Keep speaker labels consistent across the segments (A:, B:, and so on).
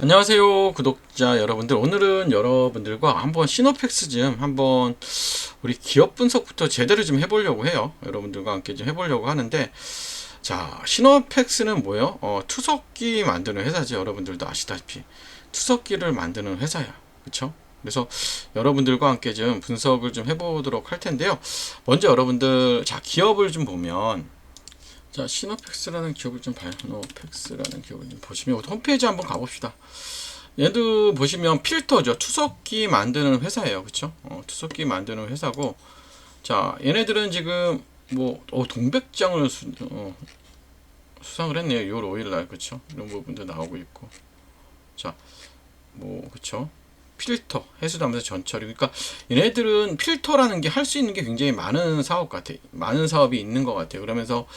A: 안녕하세요 구독자 여러분들, 오늘은 여러분들과 한번 시노펙스 좀 한번 우리 기업 분석부터 제대로 좀 해보려고 해요. 여러분들과 함께 좀 해보려고 하는데, 자, 시노펙스는 뭐예요? 투석기 만드는 회사죠. 여러분들도 아시다시피 투석기를 만드는 회사야, 그쵸? 그래서 여러분들과 함께 좀 분석을 좀 해보도록 할 텐데요. 먼저 여러분들, 자, 기업을 좀 보면, 자, 시노펙스라는 기업을 좀 봐요. 시노펙스라는 기업을 좀 보시면 홈페이지 한번 가봅시다. 얘도 보시면 필터죠. 투석기 만드는 회사예요. 그쵸? 투석기 만드는 회사고, 자, 얘네들은 지금 뭐 동백장을 수상을 했네요. 6월 5일날. 그쵸? 이런 부분도 나오고 있고, 자, 뭐 그쵸? 필터, 해수담에서 전처리. 그러니까 얘네들은 필터라는 게 할 수 있는 게 굉장히 많은 사업 같아. 많은 사업이 있는 것 같아요. 그러면서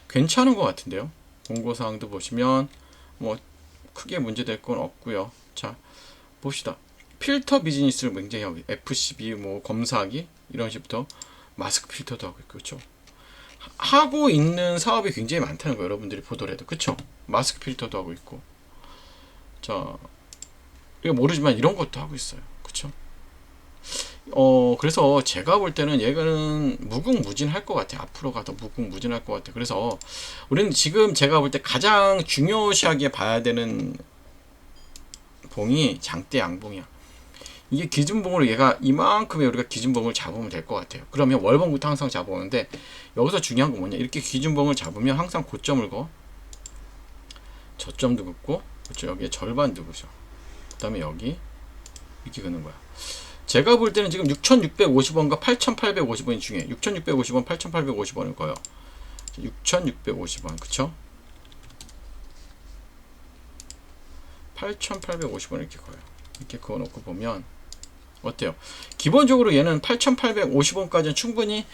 A: 괜찮은 것 같은데요. 공고사항도 보시면 뭐 크게 문제될 건 없고요. 자, 봅시다. 필터 비즈니스를 굉장히 하고, FCB 뭐 검사하기 이런 식부터 마스크 필터도 하고 있고, 그렇죠? 하고 있는 사업이 굉장히 많다는 거 여러분들이 보더라도, 그렇죠? 마스크 필터도 하고 있고, 자, 이거 모르지만 이런 것도 하고 있어요. 그렇죠? 그래서 제가 볼 때는 얘는 무궁무진할 것 같아요. 앞으로가 더 무궁무진할 것 같아요. 그래서 우리는 지금 제가 볼 때 가장 중요시하게 봐야 되는 봉이 장대 양봉이야. 이게 기준봉으로 얘가 이만큼의 우리가 기준봉을 잡으면 될 것 같아요. 그러면 월봉부터 항상 잡아오는데, 여기서 중요한 건 뭐냐, 이렇게 기준봉을 잡으면 항상 고점을 그어, 저점도 긋고, 그렇죠? 여기에 절반도 그죠. 그 다음에 여기 이렇게 그는 거야. 제가 볼 때는 지금 6,650원과 8,850원이 중요해. 6,650원, 8,850원을 거요. 6,650원, 그쵸? 8,850원 이렇게 거요. 이렇게 그어놓고 보면 어때요? 기본적으로 얘는 8,850원까지는 충분히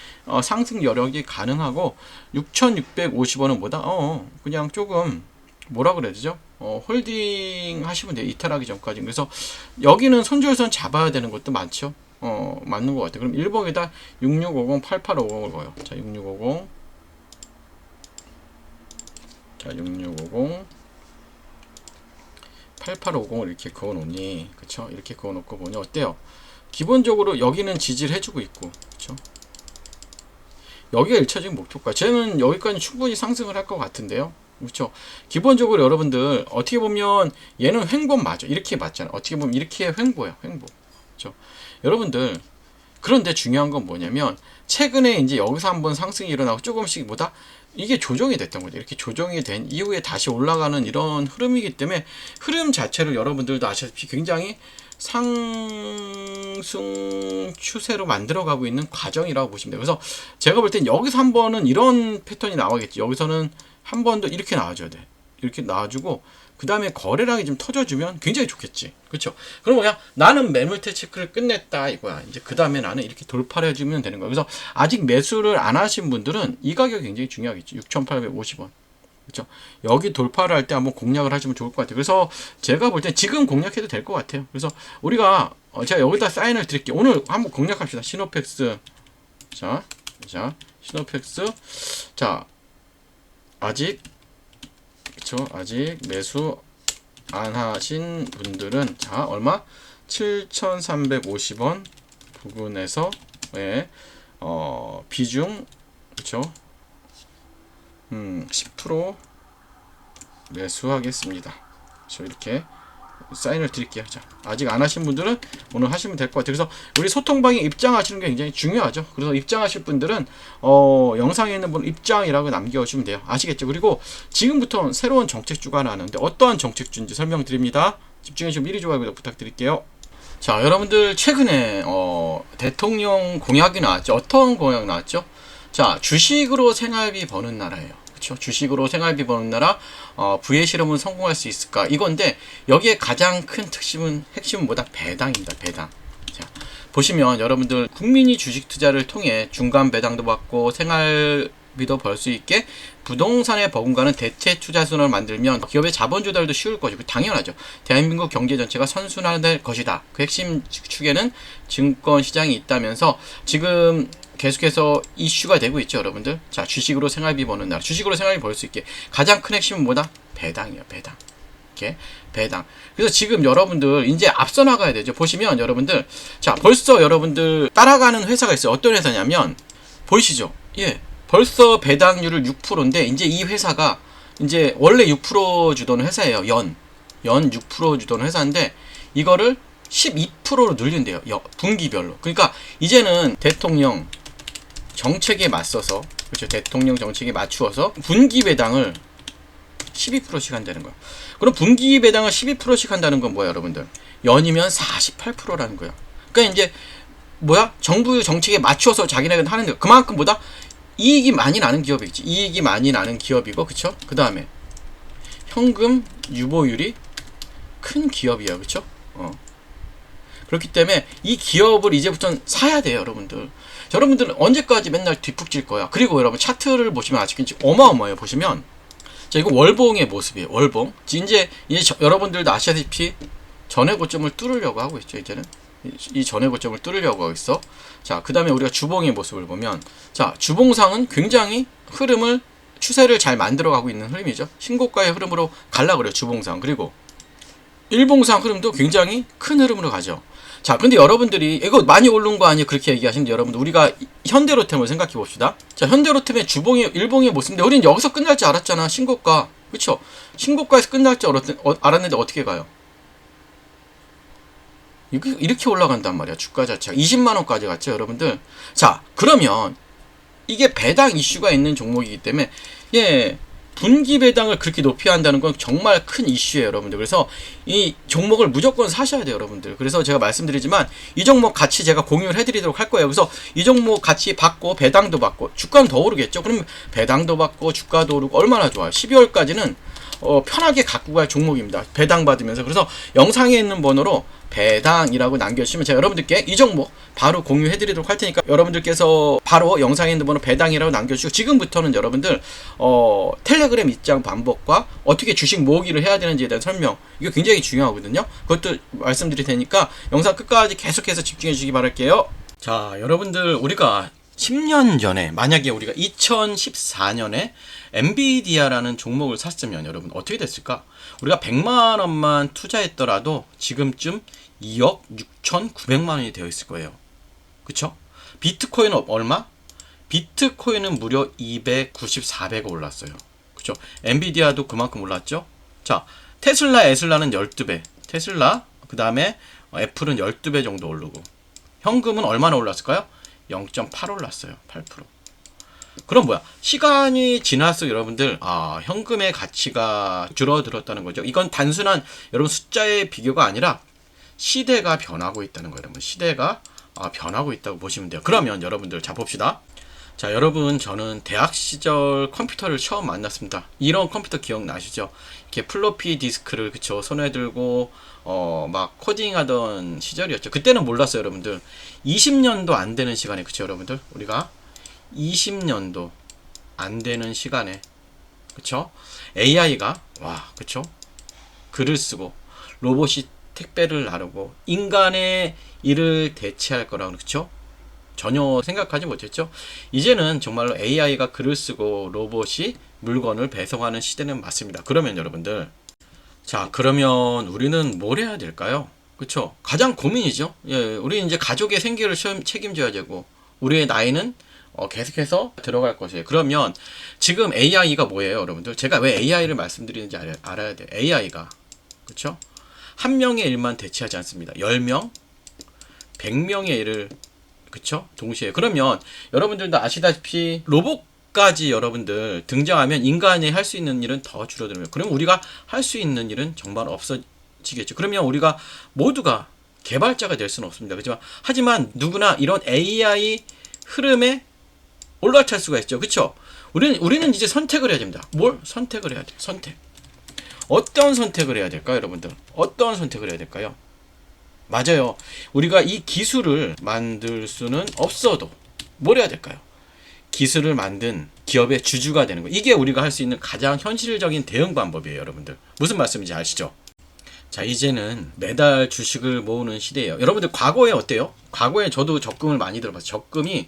A: 상승 여력이 가능하고, 6,650원은 뭐다? 그냥 조금 뭐라 그래야 되죠? 홀딩 하시면 돼요. 이탈하기 전까지. 그래서 여기는 손절선 잡아야 되는 것도 많죠. 맞는 것 같아요. 그럼 1번에다 6650, 8850을 거요. 자, 6650. 자, 6650. 8850을 이렇게 그어 놓니, 그쵸? 이렇게 그어 놓고 보니 어때요? 기본적으로 여기는 지지를 해주고 있고, 그쵸? 여기가 1차적인 목표가, 쟤는 여기까지 충분히 상승을 할 것 같은데요. 그렇죠. 기본적으로 여러분들 어떻게 보면 얘는 횡보 맞아. 이렇게 맞잖아. 어떻게 보면 이렇게 횡보야. 횡보. 그렇죠. 여러분들, 그런데 중요한 건 뭐냐면, 최근에 이제 여기서 한번 상승이 일어나고 조금씩 보다 이게 조정이 됐던 거죠. 이렇게 조정이 된 이후에 다시 올라가는 이런 흐름이기 때문에, 흐름 자체를 여러분들도 아시다시피 굉장히 상승 추세로 만들어가고 있는 과정이라고 보시면 돼요. 그래서 제가 볼 땐 여기서 한 번은 이런 패턴이 나와겠지. 여기서는 한 번 더 이렇게 나와줘야 돼. 이렇게 나와주고, 그 다음에 거래량이 좀 터져주면 굉장히 좋겠지. 그렇죠? 그럼 뭐야? 나는 매물대 체크를 끝냈다 이거야. 이제 그 다음에 나는 이렇게 돌파를 해주면 되는 거야. 그래서 아직 매수를 안 하신 분들은 이 가격이 굉장히 중요하겠지. 6,850원. 그렇죠? 여기 돌파를 할 때 한번 공략을 하시면 좋을 것 같아요. 그래서 제가 볼 때 지금 공략해도 될 것 같아요. 그래서 우리가 제가 여기다 사인을 드릴게요. 오늘 한번 공략합시다. 시노펙스. 자, 시노펙스. 자, 아직, 그쵸? 아직 매수 안 하신 분들은, 자, 얼마? 7,350원 부근에서, 예, 비중, 그쵸? 10% 매수하겠습니다. 그쵸? 이렇게 사인을 드릴게요. 자, 아직 안 하신 분들은 오늘 하시면 될 것 같아요. 그래서 우리 소통방에 입장하시는 게 굉장히 중요하죠. 그래서 입장하실 분들은 영상에 있는 분 입장이라고 남겨주시면 돼요. 아시겠죠? 그리고 지금부터 새로운 정책주가 나왔는데 어떠한 정책주인지 설명드립니다. 집중해주시면 미리 좋아요 구독 부탁드릴게요. 자, 여러분들, 최근에 대통령 공약이 나왔죠. 어떤 공약 나왔죠? 자, 주식으로 생활비 버는 나라예요. 그렇죠? 주식으로 생활비 버는 나라, 부의 실험은 성공할 수 있을까? 이건데, 여기에 가장 큰 핵심은 뭐다? 배당입니다. 배당. 자, 보시면 여러분들, 국민이 주식 투자를 통해 중간 배당도 받고 생활비도 벌 수 있게 부동산에 버금가는 대체 투자선을 만들면 기업의 자본 조달도 쉬울 것이고, 당연하죠. 대한민국 경제 전체가 선순환될 것이다. 그 핵심 축에는 증권 시장이 있다면서 지금 계속해서 이슈가 되고 있죠, 여러분들. 자, 주식으로 생활비 버는 나라. 주식으로 생활비 벌 수 있게 가장 큰 핵심은 뭐다? 배당이에요, 배당. 이렇게 배당. 그래서 지금 여러분들 이제 앞서 나가야 되죠. 보시면 여러분들, 자, 벌써 여러분들 따라가는 회사가 있어요. 어떤 회사냐면 보이시죠? 예, 벌써 배당률을 6%인데 이제 이 회사가 이제 원래 6% 주던 회사예요. 연 6% 주던 회사인데 이거를 12%로 늘린대요. 분기별로. 그러니까 이제는 대통령 정책에 맞서서, 그렇죠, 대통령 정책에 맞추어서 분기 배당을 12%씩 한다는 거예요. 그럼 분기 배당을 12%씩 한다는 건 뭐야, 여러분들? 연이면 48%라는 거야. 그러니까 이제 뭐야? 정부 정책에 맞춰서 자기네가 하는 거. 그만큼 보다 이익이 많이 나는 기업이겠지. 이익이 많이 나는 기업이고, 그쵸? 그 다음에 현금 유보율이 큰 기업이야, 그쵸? 그렇기 때문에 이 기업을 이제부터는 사야 돼요, 여러분들. 여러분들은 언제까지 맨날 뒷북질 거야. 그리고 여러분 차트를 보시면 아직까지 어마어마해요. 보시면, 자, 이거 월봉의 모습이에요. 월봉. 이제 여러분들도 아시다시피 전회 고점을 뚫으려고 하고 있죠. 이제는 이 전회 고점을 뚫으려고 하고 있어. 자, 그 다음에 우리가 주봉의 모습을 보면, 자, 주봉상은 굉장히 흐름을, 추세를 잘 만들어가고 있는 흐름이죠. 신고가의 흐름으로 갈라 그래요, 주봉상. 그리고 일봉상 흐름도 굉장히 큰 흐름으로 가죠. 자, 근데 여러분들이 이거 많이 오른 거 아니에요? 그렇게 얘기하시는데, 여러분들 우리가 현대로템을 생각해 봅시다. 자, 현대로템의 주봉의 일봉의 모습인데 우리는 여기서 끝날 줄 알았잖아. 신고가, 그쵸? 신고가에서 끝날 줄 알았는데 어떻게 가요? 이렇게 올라간단 말이야. 주가 자체가 20만원까지 갔죠, 여러분들. 자, 그러면 이게 배당 이슈가 있는 종목이기 때문에, 예, 분기 배당을 그렇게 높이 한다는 건 정말 큰 이슈예요, 여러분들. 그래서 이 종목을 무조건 사셔야 돼요, 여러분들. 그래서 제가 말씀드리지만 이 종목 같이 제가 공유를 해드리도록 할 거예요. 그래서 이 종목 같이 받고 배당도 받고 주가는 더 오르겠죠. 그럼 배당도 받고 주가도 오르고 얼마나 좋아요. 12월까지는 편하게 갖고 갈 종목입니다. 배당 받으면서. 그래서 영상에 있는 번호로 배당이라고 남겨주시면 제가 여러분들께 이 종목 바로 공유해드리도록 할 테니까 여러분들께서 바로 영상에 있는 번호 배당이라고 남겨주시고, 지금부터는 여러분들 텔레그램 입장 방법과 어떻게 주식 모으기를 해야 되는지에 대한 설명, 이거 굉장히 중요하거든요. 그것도 말씀드릴 테니까 영상 끝까지 계속해서 집중해 주시기 바랄게요. 자, 여러분들 우리가 10년 전에, 만약에 우리가 2014년에 엔비디아라는 종목을 샀으면 여러분 어떻게 됐을까? 우리가 100만원만 투자했더라도 지금쯤 2억 6,900만원이 되어 있을 거예요. 그쵸? 비트코인은 얼마? 비트코인은 무려 294배가 올랐어요. 그쵸? 엔비디아도 그만큼 올랐죠? 자, 테슬라, 에슬라는 12배. 테슬라, 그 다음에 애플은 12배 정도 오르고, 현금은 얼마나 올랐을까요? 0.8 올랐어요. 8%. 그럼 뭐야? 시간이 지날수록 여러분들, 현금의 가치가 줄어들었다는 거죠. 이건 단순한 여러분 숫자의 비교가 아니라 시대가 변하고 있다는 거예요. 여러분, 시대가 변하고 있다고 보시면 돼요. 그러면 여러분들, 자, 봅시다. 자, 여러분, 저는 대학 시절 컴퓨터를 처음 만났습니다. 이런 컴퓨터 기억나시죠? 이렇게 플로피 디스크를, 그쵸, 손에 들고 막 코딩하던 시절이었죠. 그때는 몰랐어요, 여러분들. 20년도 안 되는 시간에, 그쵸, 여러분들? 우리가 20년도 안 되는 시간에, 그쵸? AI가, 그쵸? 글을 쓰고 로봇이 택배를 나르고 인간의 일을 대체할 거라고, 그쵸? 전혀 생각하지 못했죠. 이제는 정말로 AI가 글을 쓰고 로봇이 물건을 배송하는 시대는 맞습니다. 그러면 여러분들, 자, 그러면 우리는 뭘 해야 될까요? 그쵸? 가장 고민이죠. 예, 우리 이제 가족의 생계를 책임져야 되고, 우리의 나이는 계속해서 들어갈 것이에요. 그러면 지금 AI가 뭐예요, 여러분들? 제가 왜 AI를 말씀드리는지 알아야 돼요. AI가, 그쵸? 한 명의 일만 대체하지 않습니다. 10명, 100명의 일을, 그쵸? 동시에. 그러면 여러분들도 아시다시피 로봇까지 여러분들 등장하면 인간이 할 수 있는 일은 더 줄어들어요. 그럼 우리가 할 수 있는 일은 정말 없어지겠죠. 그러면 우리가 모두가 개발자가 될 수는 없습니다. 그렇지만 하지만 누구나 이런 AI 흐름에 올라탈 수가 있죠. 그쵸? 우리는 이제 선택을 해야 됩니다. 뭘 선택을 해야 돼요? 선택. 어떤 선택을 해야 될까요, 여러분들? 어떤 선택을 해야 될까요? 맞아요. 우리가 이 기술을 만들 수는 없어도 뭘 해야 될까요? 기술을 만든 기업의 주주가 되는 거. 이게 우리가 할 수 있는 가장 현실적인 대응 방법이에요, 여러분들. 무슨 말씀인지 아시죠? 자, 이제는 매달 주식을 모으는 시대예요. 여러분들 과거에 어때요? 과거에 저도 적금을 많이 들어봤어요. 적금이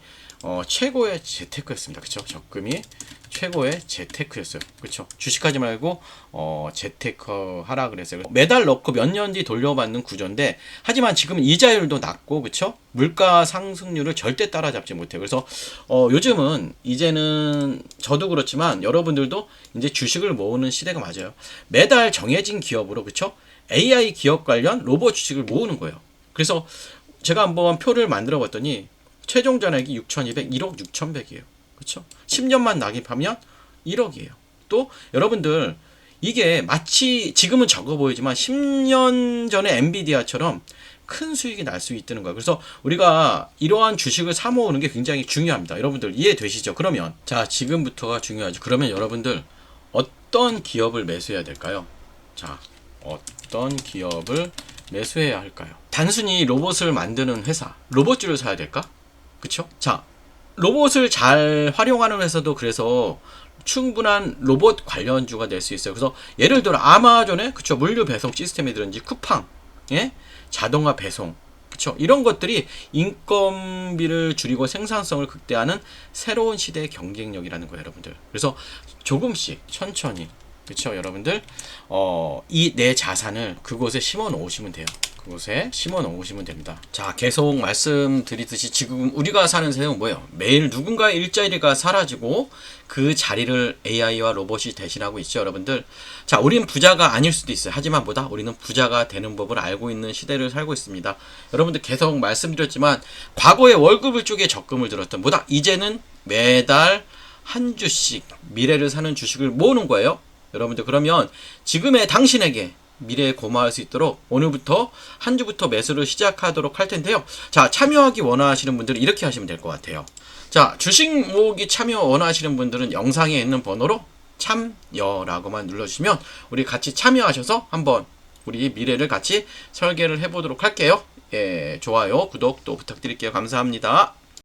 A: 최고의 재테크였습니다. 그쵸? 적금이 최고의 재테크였어요. 그쵸? 주식하지 말고 재테크 하라 그랬어요. 매달 넣고 몇 년 뒤 돌려받는 구조인데, 하지만 지금은 이자율도 낮고, 그쵸? 물가 상승률을 절대 따라잡지 못해요. 그래서 요즘은 이제는 저도 그렇지만 여러분들도 이제 주식을 모으는 시대가 맞아요. 매달 정해진 기업으로, 그쵸? AI 기업 관련 로봇 주식을 모으는 거예요. 그래서 제가 한번 표를 만들어 봤더니 최종 잔액이 6,200, 1억 6,100이에요. 그쵸? 10년만 낙입하면 1억이에요. 또 여러분들 이게 마치 지금은 적어 보이지만 10년 전에 엔비디아처럼 큰 수익이 날 수 있다는 거예요. 그래서 우리가 이러한 주식을 사 모으는 게 굉장히 중요합니다. 여러분들 이해되시죠? 그러면 자, 지금부터가 중요하죠. 그러면 여러분들 어떤 기업을 매수해야 될까요? 자, 어떤 기업을 매수해야 할까요? 단순히 로봇을 만드는 회사, 로봇주를 사야 될까? 그쵸? 자, 로봇을 잘 활용하는 회사도 그래서 충분한 로봇 관련주가 될 수 있어요. 그래서 예를 들어 아마존의, 그쵸, 물류 배송 시스템이든지 쿠팡, 예? 자동화 배송, 그쵸, 이런 것들이 인건비를 줄이고 생산성을 극대화하는 새로운 시대의 경쟁력이라는 거예요, 여러분들. 그래서 조금씩 천천히, 그쵸, 여러분들 이 내 자산을 그곳에 심어 놓으시면 돼요. 그곳에 심어 놓으시면 됩니다. 자, 계속 말씀드리듯이 지금 우리가 사는 세상은 뭐예요? 매일 누군가의 일자리가 사라지고 그 자리를 AI와 로봇이 대신하고 있죠, 여러분들. 자, 우리는 부자가 아닐 수도 있어요. 하지만 뭐다? 우리는 부자가 되는 법을 알고 있는 시대를 살고 있습니다. 여러분들 계속 말씀드렸지만 과거에 월급을 쪽에 적금을 들었던 뭐다? 이제는 매달 한 주씩 미래를 사는 주식을 모으는 거예요. 여러분들, 그러면 지금의 당신에게 미래에 고마울 수 있도록 오늘부터 한 주부터 매수를 시작하도록 할 텐데요. 자, 참여하기 원하시는 분들은 이렇게 하시면 될 것 같아요. 자, 주식 모으기 참여 원하시는 분들은 영상에 있는 번호로 참여라고만 눌러주시면 우리 같이 참여하셔서 한번 우리 미래를 같이 설계를 해보도록 할게요. 예, 좋아요, 구독 또 부탁드릴게요. 감사합니다.